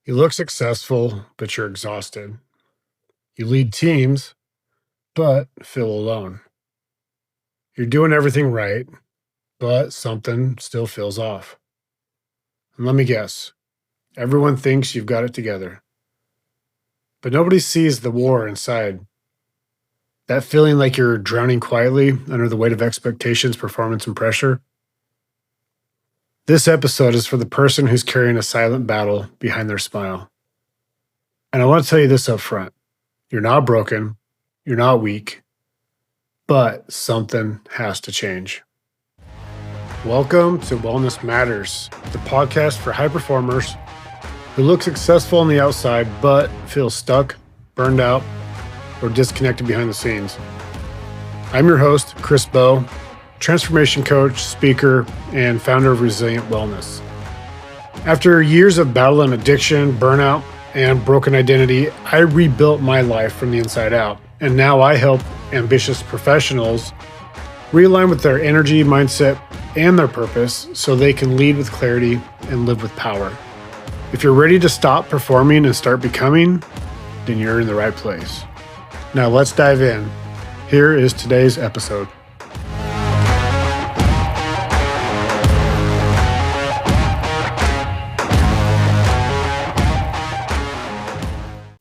You look successful, but you're exhausted. You lead teams, but feel alone. You're doing everything right, but something still feels off. And let me guess, everyone thinks you've got it together, but nobody sees the war inside. That feeling like you're drowning quietly under the weight of expectations, performance, and pressure. This episode is for the person who's carrying a silent battle behind their smile. And I want to tell you this up front. You're not broken. You're not weak. But something has to change. Welcome to Wellness Matters, the podcast for high performers who look successful on the outside but feel stuck, burned out, or disconnected behind the scenes. I'm your host, Chris Bowe, transformation coach, speaker, and founder of Resilient Wellness. After years of battling addiction, burnout, and broken identity, I rebuilt my life from the inside out. And now I help ambitious professionals realign with their energy, mindset, and their purpose so they can lead with clarity and live with power. If you're ready to stop performing and start becoming, then you're in the right place. Now let's dive in. Here is today's episode.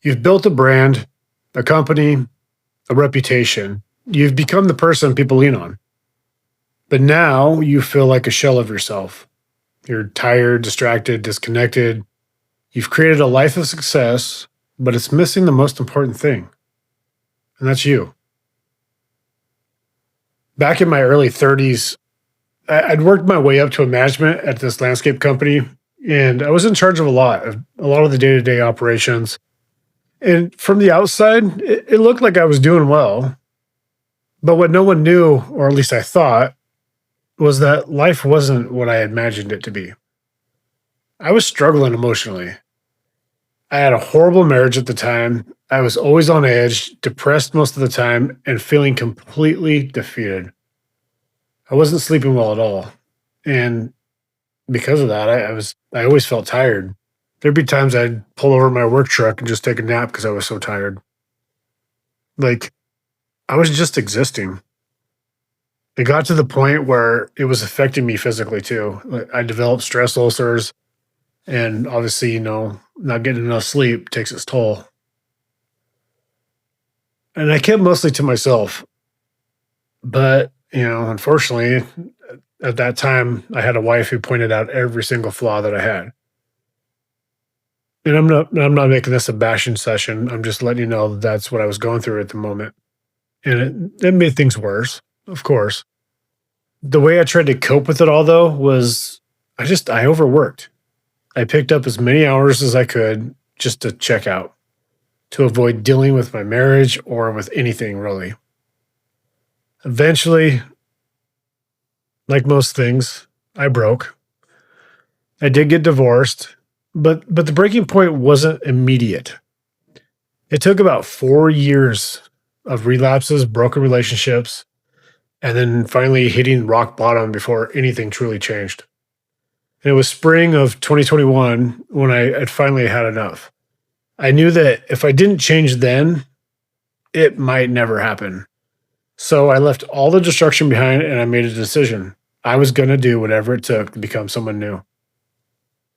You've built a brand, a company, a reputation. You've become the person people lean on. But now you feel like a shell of yourself. You're tired, distracted, disconnected. You've created a life of success, but it's missing the most important thing, and that's you. Back in my early 30s, I'd worked my way up to a management at this landscape company, and I was in charge of a lot of the day-to-day operations. And from the outside, it looked like I was doing well. But what no one knew, or at least I thought, was that life wasn't what I imagined it to be. I was struggling emotionally. I had a horrible marriage at the time. I was always on edge, depressed most of the time, and feeling completely defeated. I wasn't sleeping well at all. And because of that, I always felt tired. There'd be times I'd pull over my work truck and just take a nap because I was so tired. Like, I was just existing. It got to the point where it was affecting me physically too. Like, I developed stress ulcers, and obviously, not getting enough sleep takes its toll. And I kept mostly to myself. But, unfortunately, at that time, I had a wife who pointed out every single flaw that I had. And I'm not making this a bashing session. I'm just letting you know that's what I was going through at the moment. And it made things worse, of course. The way I tried to cope with it all, though, was I overworked. I picked up as many hours as I could just to check out, to avoid dealing with my marriage or with anything really. Eventually, like most things, I broke. I did get divorced. But the breaking point wasn't immediate. It took about 4 years of relapses, broken relationships, and then finally hitting rock bottom before anything truly changed. And it was spring of 2021 when I had finally had enough. I knew that if I didn't change then, it might never happen. So I left all the destruction behind and I made a decision. I was going to do whatever it took to become someone new.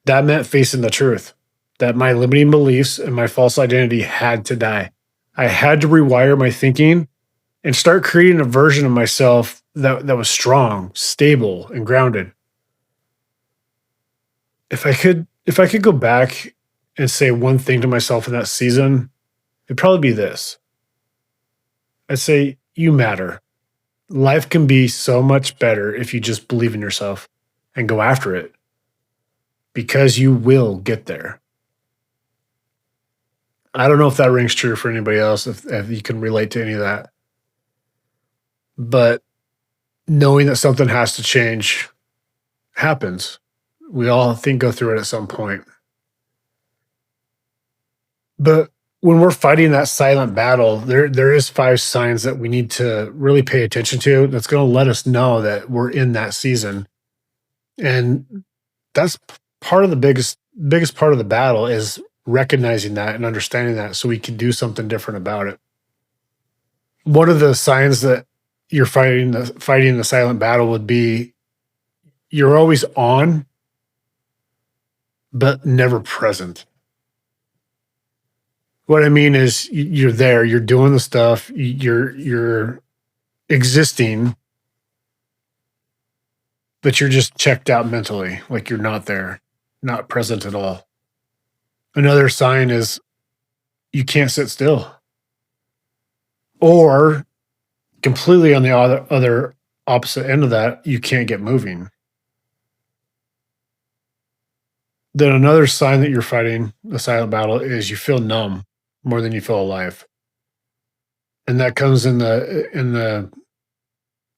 That meant facing the truth, that my limiting beliefs and my false identity had to die. I had to rewire my thinking and start creating a version of myself that was strong, stable, and grounded. If I could go back and say one thing to myself in that season, it'd probably be this. I'd say, you matter. Life can be so much better if you just believe in yourself and go after it. Because you will get there. I don't know if that rings true for anybody else, if you can relate to any of that. But knowing that something has to change happens. We all go through it at some point. But when we're fighting that silent battle, there is 5 signs that we need to really pay attention to that's going to let us know that we're in that season. And that's part of the biggest part of the battle is recognizing that and understanding that so we can do something different about it. One of the signs that you're fighting the silent battle would be you're always on, but never present. What I mean is you're there, you're doing the stuff, you're existing, but you're just checked out mentally, like you're not there, not present at all. Another sign is you can't sit still. Or completely on the other opposite end of that, you can't get moving. Then another sign that you're fighting the silent battle is you feel numb more than you feel alive. And that comes in the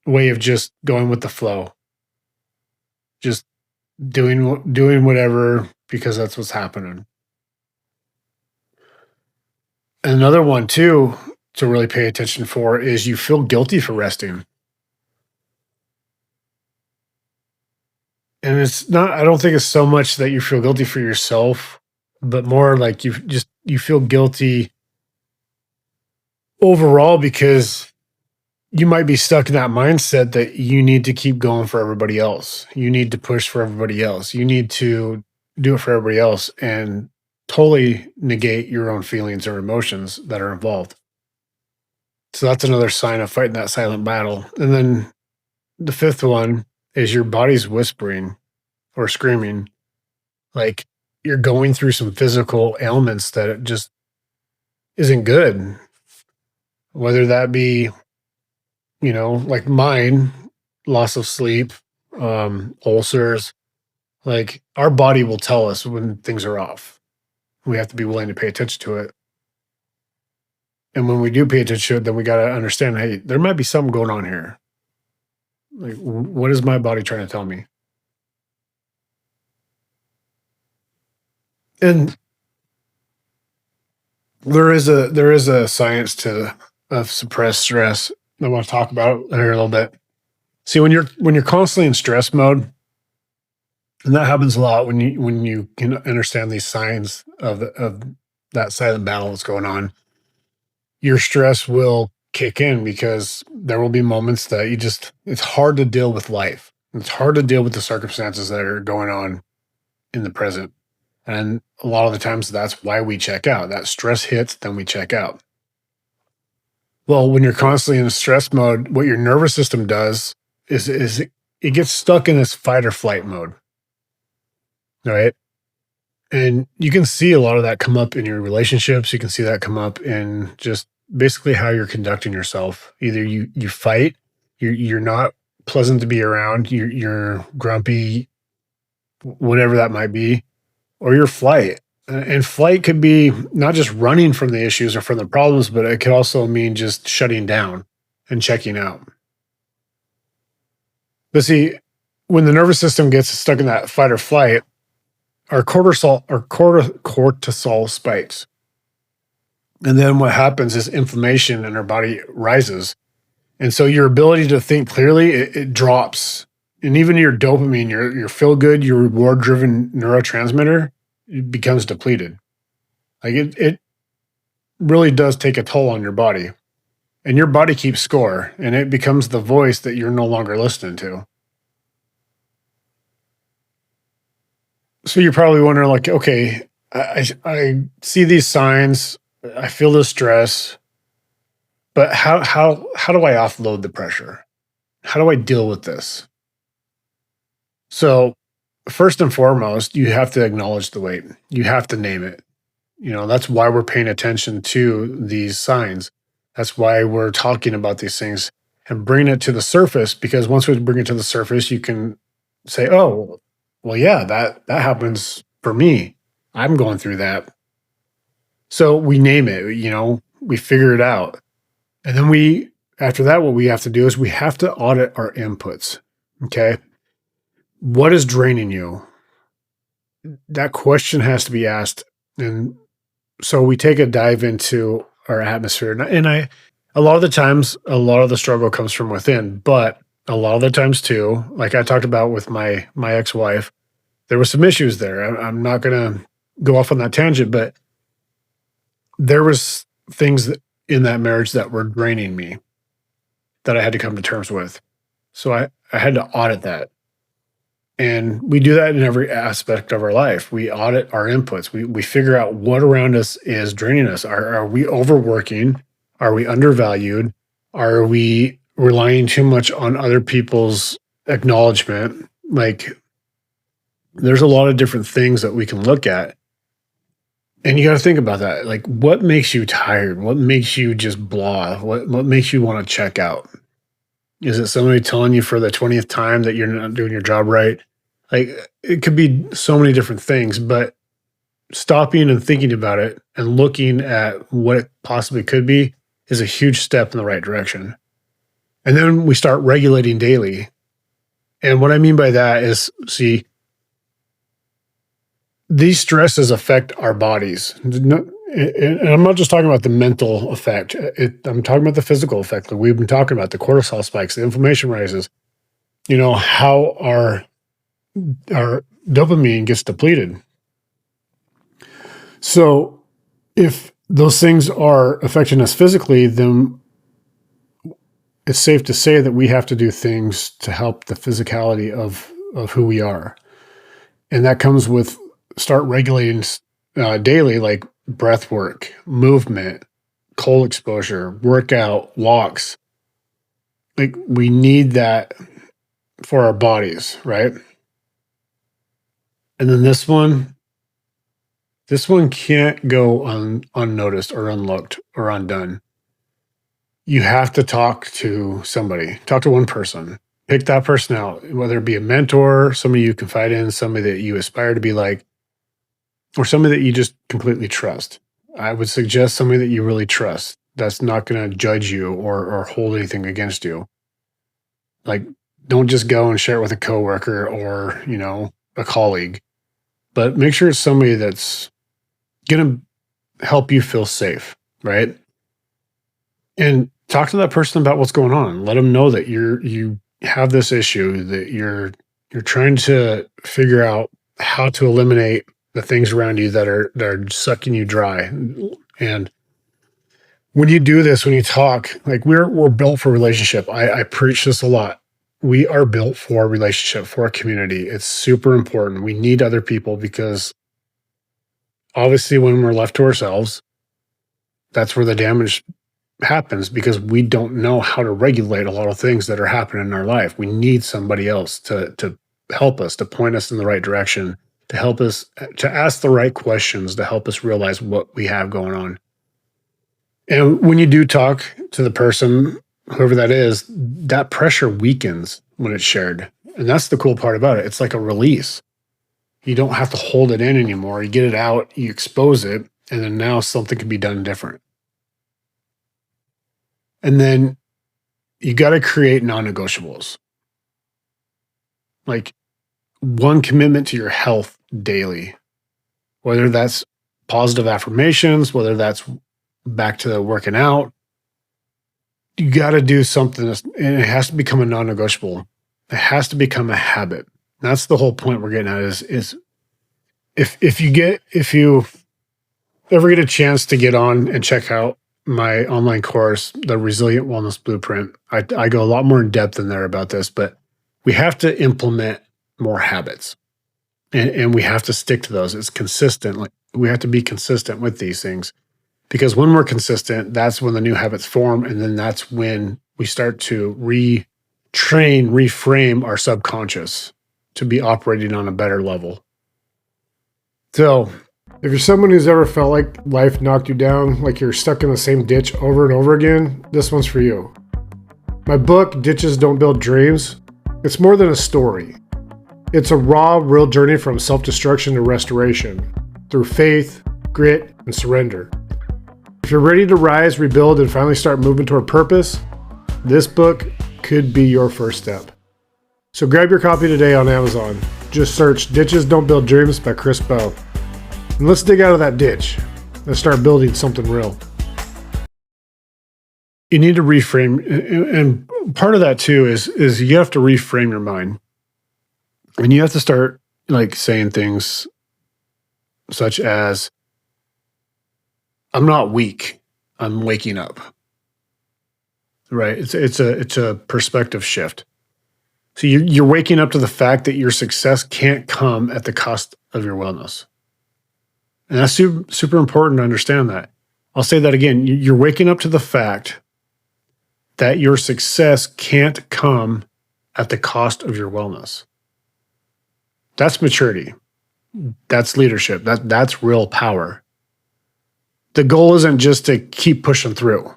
way of just going with the flow, just doing whatever because that's what's happening. Another one too to really pay attention for is you feel guilty for resting. And it's not, I don't think it's so much that you feel guilty for yourself, but more like you feel guilty overall because you might be stuck in that mindset that you need to keep going for everybody else. You need to push for everybody else. You need to do it for everybody else and totally negate your own feelings or emotions that are involved. So that's another sign of fighting that silent battle. And then the fifth one is your body's whispering or screaming, like you're going through some physical ailments that it just isn't good. Whether that be, like mine, loss of sleep, ulcers, like our body will tell us when things are off. We have to be willing to pay attention to it. And when we do pay attention to it, then we got to understand, hey, there might be something going on here. Like, what is my body trying to tell me? And there is a science to of suppressed stress. I want to talk about it here a little bit. See, when you're constantly in stress mode, and that happens a lot when you can understand these signs of that silent battle that's going on, your stress will kick in because there will be moments that it's hard to deal with life. It's hard to deal with the circumstances that are going on in the present. And a lot of the times that's why we check out. That stress hits, then we check out. Well, when you're constantly in a stress mode, what your nervous system does is it gets stuck in this fight or flight mode. Right. And you can see a lot of that come up in your relationships. You can see that come up in just basically how you're conducting yourself. Either you fight, you're not pleasant to be around, you're grumpy, whatever that might be, or your flight. And flight could be not just running from the issues or from the problems, but it could also mean just shutting down and checking out. But see, when the nervous system gets stuck in that fight or flight, our cortisol spikes. And then what happens is inflammation in our body rises. And so your ability to think clearly, it drops. And even your dopamine, your feel good, your reward driven neurotransmitter, it becomes depleted. Like it really does take a toll on your body. And your body keeps score and it becomes the voice that you're no longer listening to. So you're probably wondering, like, okay, I see these signs, I feel the stress, but how do I offload the pressure? How do I deal with this? So first and foremost, you have to acknowledge the weight. You have to name it. That's why we're paying attention to these signs. That's why we're talking about these things and bringing it to the surface, because once we bring it to the surface, you can say, oh, well, yeah, that happens for me. I'm going through that. So we name it, we figure it out. And then after that, what we have to do is we have to audit our inputs. Okay. What is draining you? That question has to be asked. And so we take a dive into our atmosphere. And a lot of the times, a lot of the struggle comes from within, but a lot of the times too, like I talked about with my ex-wife, there were some issues there. I'm not going to go off on that tangent, but there was things in that marriage that were draining me that I had to come to terms with. So I had to audit that. And we do that in every aspect of our life. We audit our inputs. We figure out what around us is draining us. Are we overworking? Are we undervalued? Are we relying too much on other people's acknowledgement? Like, there's a lot of different things that we can look at. And you got to think about that. Like, what makes you tired? What makes you just blah? What makes you want to check out? Is it somebody telling you for the 20th time that you're not doing your job right? Like, it could be so many different things, but stopping and thinking about it and looking at what it possibly could be is a huge step in the right direction. And then we start regulating daily. And what I mean by that is, see, these stresses affect our bodies. And I'm not just talking about the mental effect. I'm talking about the physical effect. Like we've been talking about the cortisol spikes, the inflammation rises, how our dopamine gets depleted. So if those things are affecting us physically, then it's safe to say that we have to do things to help the physicality of who we are. And that comes with start regulating daily, like breath work, movement, cold exposure, workout, walks. Like we need that for our bodies, right? And then this one can't go unnoticed or unlooked or undone. You have to talk to somebody, talk to one person, pick that person out, whether it be a mentor, somebody you confide in, somebody that you aspire to be like, or somebody that you just completely trust. I would suggest somebody that you really trust that's not going to judge you or hold anything against you. Like, don't just go and share it with a coworker or, a colleague, but make sure it's somebody that's going to help you feel safe, right? And talk to that person about what's going on. Let them know that you have this issue, that you're trying to figure out how to eliminate the things around you that are sucking you dry. And when you do this, when you talk, like we're built for relationship. I preach this a lot. We are built for a relationship, for a community. It's super important. We need other people because obviously when we're left to ourselves, that's where the damage happens because we don't know how to regulate a lot of things that are happening in our life. We need somebody else to help us, to point us in the right direction, to help us, to ask the right questions, to help us realize what we have going on. And when you do talk to the person, whoever that is, that pressure weakens when it's shared. And that's the cool part about it. It's like a release. You don't have to hold it in anymore. You get it out, you expose it, and then now something can be done different. And then you got to create non-negotiables. Like one commitment to your health daily, whether that's positive affirmations, whether that's back to working out. You got to do something, and it has to become a non-negotiable. It has to become a habit. That's the whole point we're getting at is if you ever get a chance to get on and check out my online course, The Resilient Wellness Blueprint, I go a lot more in depth in there about this, but we have to implement more habits and we have to stick to those. It's consistent. Like we have to be consistent with these things because when we're consistent, that's when the new habits form. And then that's when we start to reframe our subconscious to be operating on a better level. So if you're someone who's ever felt like life knocked you down, like you're stuck in the same ditch over and over again, this one's for you. My book, Ditches Don't Build Dreams, it's more than a story. It's a raw, real journey from self-destruction to restoration through faith, grit, and surrender. If you're ready to rise, rebuild, and finally start moving toward purpose, this book could be your first step. So grab your copy today on Amazon. Just search Ditches Don't Build Dreams by Chris Bowe. And let's dig out of that ditch and start building something real. You need to reframe, and part of that too is you have to reframe your mind. And you have to start like saying things such as, I'm not weak, I'm waking up. Right? It's a perspective shift. So you're waking up to the fact that your success can't come at the cost of your wellness. And that's super, super important to understand that. I'll say that again. You're waking up to the fact that your success can't come at the cost of your wellness. That's maturity. That's leadership. That's real power. The goal isn't just to keep pushing through.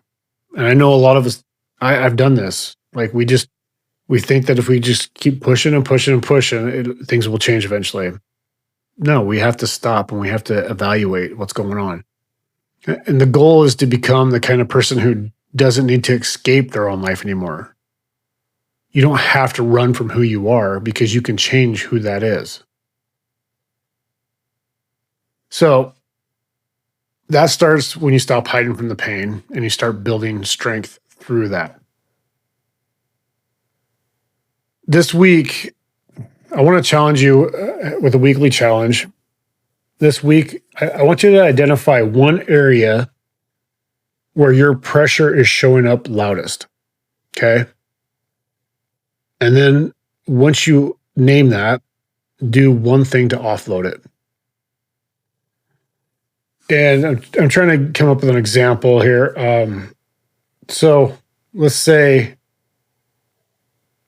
And I know a lot of us, I've done this. Like we think that if we just keep pushing and pushing and pushing, things will change eventually. No, we have to stop and we have to evaluate what's going on. And the goal is to become the kind of person who doesn't need to escape their own life anymore. You don't have to run from who you are because you can change who that is. So that starts when you stop hiding from the pain and you start building strength through that. This week, I want to challenge you with a weekly challenge. This week, I want you to identify one area where your pressure is showing up loudest. Okay. And then once you name that, do one thing to offload it. And I'm trying to come up with an example here. So let's say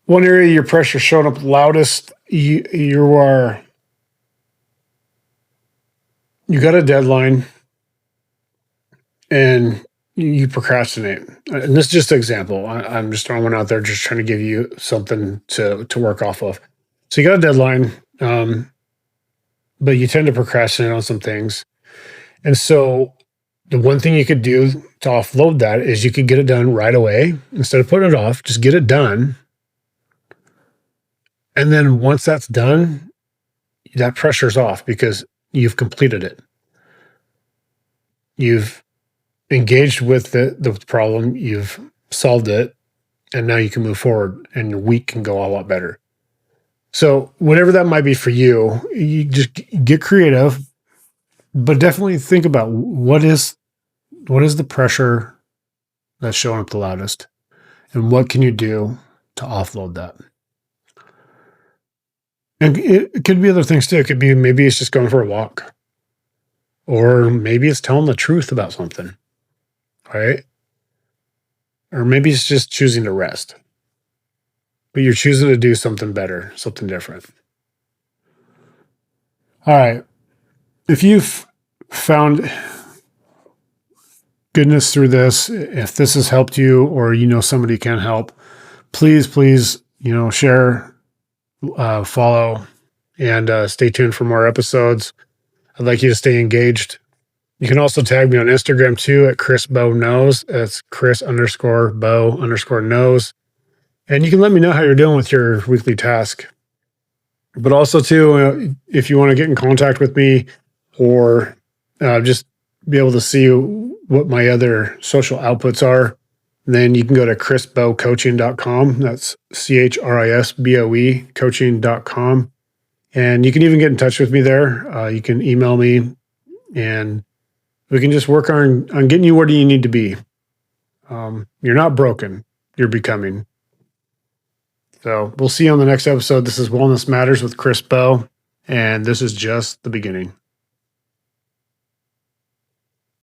one area your pressure showing up loudest, you got a deadline and you procrastinate. And this is just an example. I'm just throwing one out there, just trying to give you something to work off of. So you got a deadline, but you tend to procrastinate on some things. And so the one thing you could do to offload that is you could get it done right away. Instead of putting it off, just get it done. And then once that's done, that pressure's off because you've completed it. You've engaged with the problem, you've solved it, and now you can move forward and your week can go a lot better. So whatever that might be for you, you just get creative, but definitely think about what is the pressure that's showing up the loudest and what can you do to offload that? And it could be other things too. It could be maybe it's just going for a walk, or maybe it's telling the truth about something, right? Or maybe it's just choosing to rest, but you're choosing to do something better, something different. All right. If you've found goodness through this, if this has helped you or you know somebody can help, please, share, follow, and stay tuned for more episodes. I'd like you to stay engaged. You can also tag me on Instagram too at Chris Bow Knows. That's Chris_Bow_knows. And you can let me know how you're doing with your weekly task. But also too, if you want to get in contact with me or just be able to see what my other social outputs are, then you can go to chrisbocoaching.com. That's CHRISBOE coaching.com. And you can even get in touch with me there. You can email me and we can just work on getting you where you need to be. You're not broken. You're becoming. So we'll see you on the next episode. This is Wellness Matters with Chris Bow, and this is just the beginning.